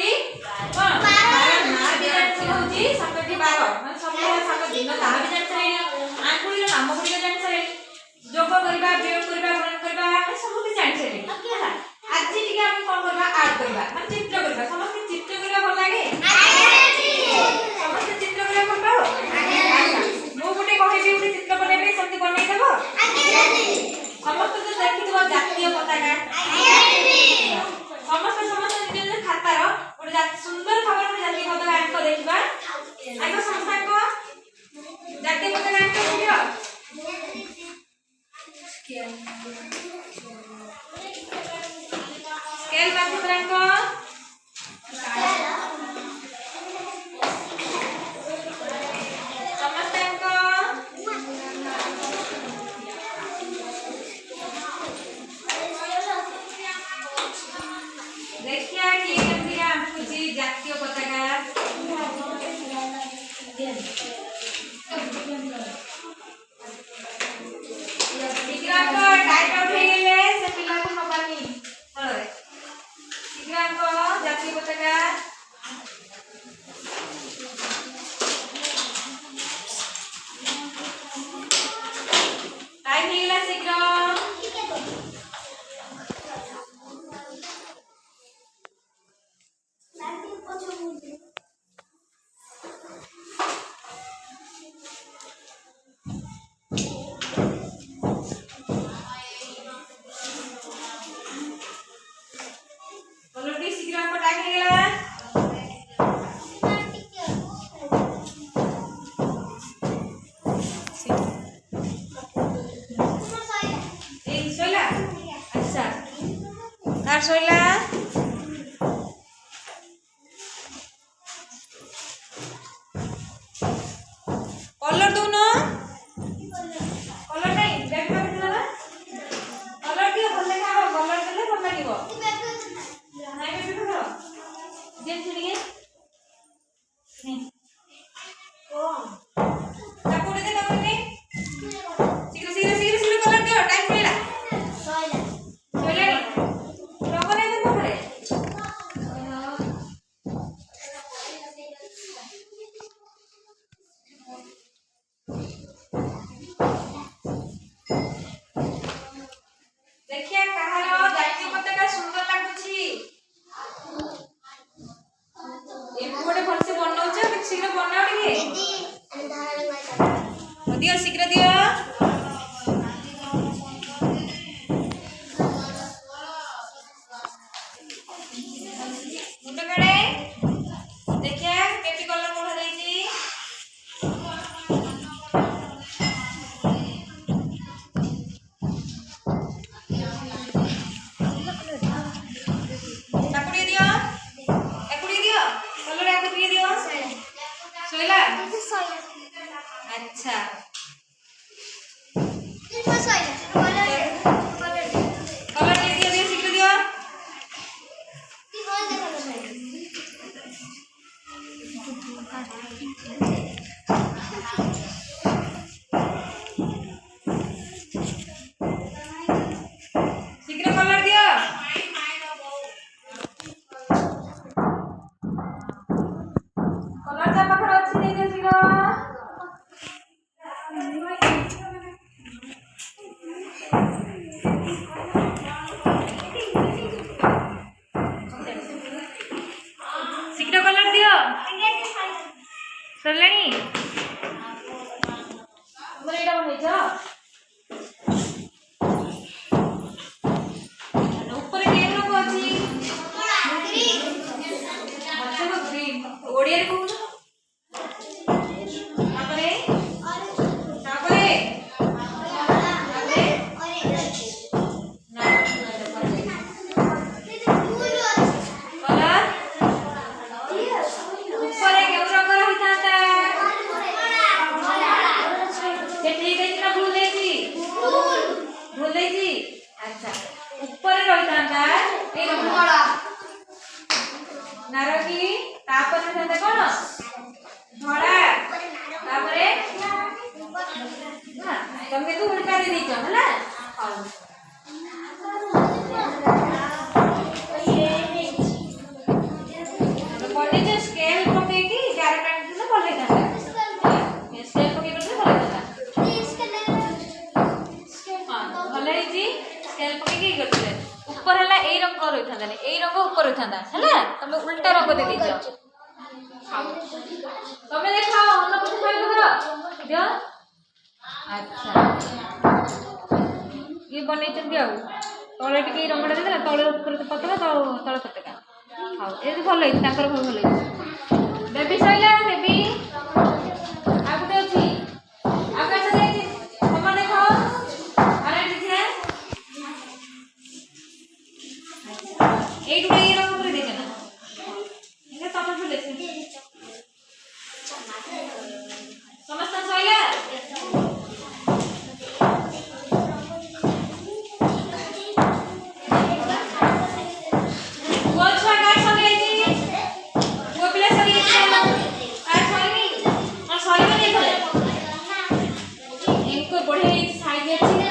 सातटी कोन 12 ना भी जानछि होची सातटी 12 माने सब सात दिन ता भी जानछि आंकुड़ी रो नाम गुडी जानछि जोग करबा वियोग करबा गणन करबा सब भी जानछि होला आज टिके हम कोन करबा ऐड करबा माने चित्र करबा समस्त चित्र करबा भल लागे समस्त चित्र करबा भल पाओ मो गुटे कहिबी गुटे चित्र बनेबे सती बनै देबो समस्त तो देखिबो जातीय पताका समस्त समस्त निज निज खातार गुटे सुंदर भाବରେ गुटे जातीय पताका ऐड कर देखिबा आइको संस्था को जातीय पताका ऐड कर दियो स्केल बाकी को देखिए कि केमती हमको जी जातीय पताका टिकरा को टाइट आउट हो गेले से पिला को नबानी हळे टिकरा को जातीय पताका टाइम हो गेला शीघ्र सोइला कलर दो ना कलर नहीं बैक बैक दिला ना कलर दियो भल लेखा हो कलर देले भल लागिवो नाही बे करो जेन छिड़िए ओ चाकू दे कलर नहीं शीघ्र शीघ्र शीघ्र शीघ्र कलर दियो टाइम पड़ेला सोइला सोइला देखिए कहारो जातीय पताका सुंदर लागुची एमु गोटे भलसे बनौछ शीघ्र बनाओ टिके दियो शीघ्र दियो मुंड कड़े देखिए केटी कलर कोठा देइची सोइला अच्छा कलर दे दियो शीघ्र दियो शीघ्र कलर दियो कलर जा पाखर अछि दे दियो शीघ्र शीघ्र कलर दियो सरलानी हमरे एटा बनै छ ऊपर केन रंग अछि अच्छा ग्रीन ओडिया को तापरे तापरे अच्छा ऊपर रही था ए बड़ा नारंगी तापर था कोन धड़ा तापरे हां तमे तो उल्टा दे दीचो हला रही था एई रंग ऊपर रही था है तुम उल्टा रंग दे दीजिए तमे देखा अन्न कुछ खाई कर दियो अच्छा ये बनै चंदी आ तले टिके रंगटा दे देला तले ऊपर पतला तले पतला हां ए भल है ताकर भल है बेबी सैला बेबी आ गुटे अछि आ कैसे देखि हम देखो अरे देखिए एक ये रंग ऊपर दे देना इने तमे भल है समस्त सैला बढ़िया साइज अच्छी